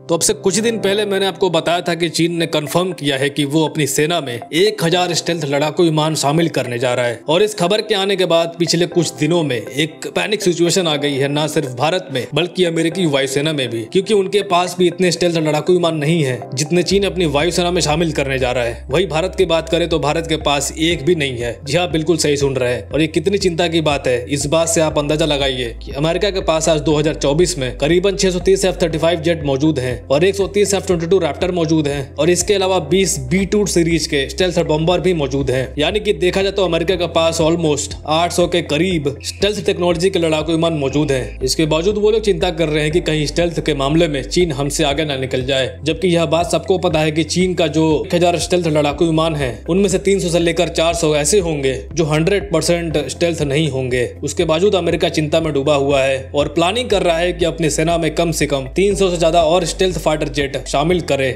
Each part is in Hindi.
तो अब से कुछ दिन पहले मैंने आपको बताया था कि चीन ने कंफर्म किया है कि वो अपनी सेना में 1000 स्टेल्थ लड़ाकू विमान शामिल करने जा रहा है। और इस खबर के आने के बाद पिछले कुछ दिनों में एक पैनिक सिचुएशन आ गई है, न सिर्फ भारत में बल्कि अमेरिकी वायुसेना में भी, क्योंकि उनके पास भी इतने स्टेल्थ लड़ाकू विमान नहीं है जितने चीन अपनी वायुसेना में शामिल करने जा रहा है। वही भारत की बात करें तो भारत के पास एक भी नहीं है। जी हाँ, बिल्कुल सही सुन रहे हैं। और ये कितनी चिंता की बात है, इस बात से आप अंदाजा लगाइए कि अमेरिका के पास आज 2024 में करीबन 630 F-35 जेट मौजूद हैं और 130 F-22 रैप्टर मौजूद हैं और इसके अलावा 20 B-2 सीरीज के स्टेल्थ बॉम्बर भी मौजूद हैं। यानी कि देखा जाए तो अमेरिका के पास ऑलमोस्ट 800 के करीब स्टेल्थ टेक्नोलॉजी के लड़ाकू विमान मौजूद हैं। इसके बावजूद वो लोग चिंता कर रहे हैं कि कहीं स्टेल्थ के मामले में चीन हमसे आगे ना निकल जाए, जबकि यह बात सबको पता है कि चीन का जो 1000 स्टेल्थ लड़ाकू विमान है उनमें से 300 से लेकर 400 ऐसे होंगे जो 100% स्टेल्थ नहीं होंगे। उसके बावजूद अमेरिका चिंता में डूबा हुआ है और प्लानिंग कर रहा है कि अपनी सेना में कम से कम 300 से ज्यादा और स्टेल्थ फाइटर जेट शामिल करे,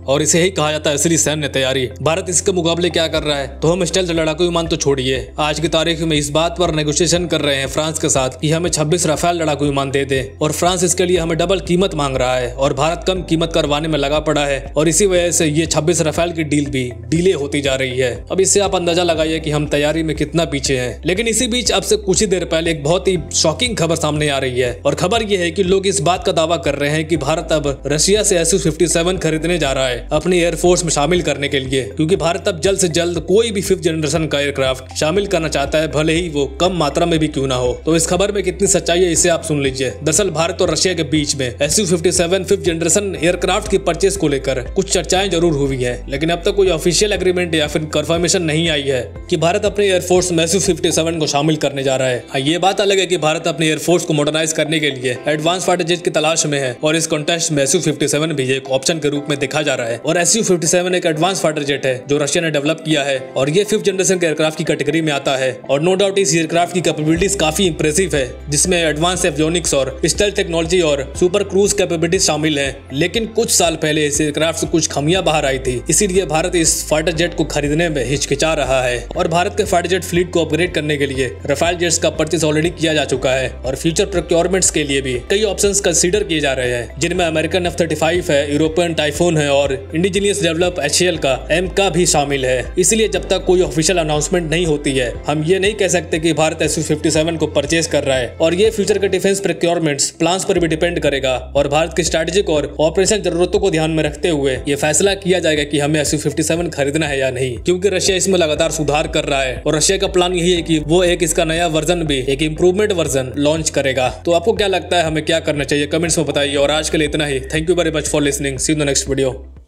और इसे ही कहा जाता है असली सैन्य तैयारी। भारत इसके मुकाबले क्या कर रहा है, तो हम स्टेल्थ लड़ाकू विमान तो छोड़िए, आज की तारीख में इस बात पर नेगोशिएशन कर रहे हैं फ्रांस के साथ कि हमें 26 राफेल लड़ाकू विमान दे दे, और फ्रांस इसके लिए हमें डबल कीमत मांग रहा है और भारत कम कीमत करवाने में लगा पड़ा है, और इसी वजह से ये 26 राफेल की डील भी डिले होती जा रही है। अब इससे आप अंदाजा लगाइए कि हम तैयारी में कितना पीछे हैं। लेकिन इसी बीच अब से कुछ ही देर पहले एक बहुत ही शॉकिंग खबर सामने आ रही है, और खबर यह है कि लोग इस बात का दावा कर रहे हैं कि भारत अब रशिया से Su-57 खरीदने जा रहा है अपनी एयरफोर्स में शामिल करने के लिए, क्योंकि भारत अब जल्द से जल्द कोई भी 5th जनरेशन का एयरक्राफ्ट शामिल करना चाहता है, भले ही वो कम मात्रा में भी क्यों ना हो। तो इस खबर में कितनी सच्चाई है इसे आप सुन लीजिए। दरअसल भारत और रशिया के बीच में Su-57 5th जनरेशन एयरक्राफ्ट की परचेज को लेकर कुछ चर्चाएं जरूर हुई है, लेकिन अब तक कोई ऑफिशियल एग्रीमेंट या फिर कंफर्मेशन नहीं आई है कि भारत अपने एयरफोर्स में Su-57 को शामिल करने जा रहा है। हाँ, ये बात अलग है कि भारत अपने एयरफोर्स को मॉडर्नाइज करने के लिए एडवांस फाइटर जेट की तलाश में है, और इस कॉन्टेस्ट में Su-57 भी एक ऑप्शन के रूप में देखा जा रहा है। और Su-57 एक एडवांस फाइटर जेट है जो रशिया ने डेवलप किया है, और ये 5th जनरेशन के एयरक्राफ्ट की कैटेगरी में आता है। और नो डाउट इस एयरक्राफ्ट की कैपेबिलिटीज काफी इंप्रेसिव है, जिसमें एडवांस एवियोनिक्स और स्टेल्थ टेक्नोलॉजी और सुपर क्रूज कैपेबिलिटीज शामिल है। लेकिन कुछ साल पहले इस एयरक्राफ्ट से कुछ खामियां बाहर आई थी, इसीलिए भारत इस फाइटर जेट को खरीदने में हिचकिचा रहा है। और भारत के फाइटर जेट फ्लीट को अपग्रेड करने के लिए राफेल जेट्स का परचेज ऑलरेडी किया जा चुका है, और फ्यूचर प्रोक्योरमेंट्स के लिए भी कई ऑप्शंस कंसीडर किए जा रहे हैं, जिनमें अमेरिकन F-35 है, यूरोपियन टाइफून है और इंडिजीनियस डेवलप HAL का M भी शामिल है। इसलिए जब तक कोई ऑफिशियल अनाउंसमेंट नहीं होती है, हम ये नहीं कह सकते कि भारत Su-57 को परचेज कर रहा है। और ये फ्यूचर के डिफेंस प्रोक्योरमेंट्स प्लान्स पर भी डिपेंड करेगा, और भारत की स्ट्रेटेजिक और ऑपरेशन जरूरतों को ध्यान में रखते हुए ये फैसला किया जाएगा कि हमें Su-57 खरीदना है या नहीं, क्योंकि रशिया इसमें लगातार सुधार कर रहा है, और रशिया का प्लान यही है कि वो इसका नया वर्जन भी एक इम्प्रूवमेंट वर्जन लॉन्च करेगा। तो आपको क्या लगता है, हमें क्या करना चाहिए, कमेंट्स में बताइए। और आज के लिए इतना ही। Thank you very much for listening. See you in the next video.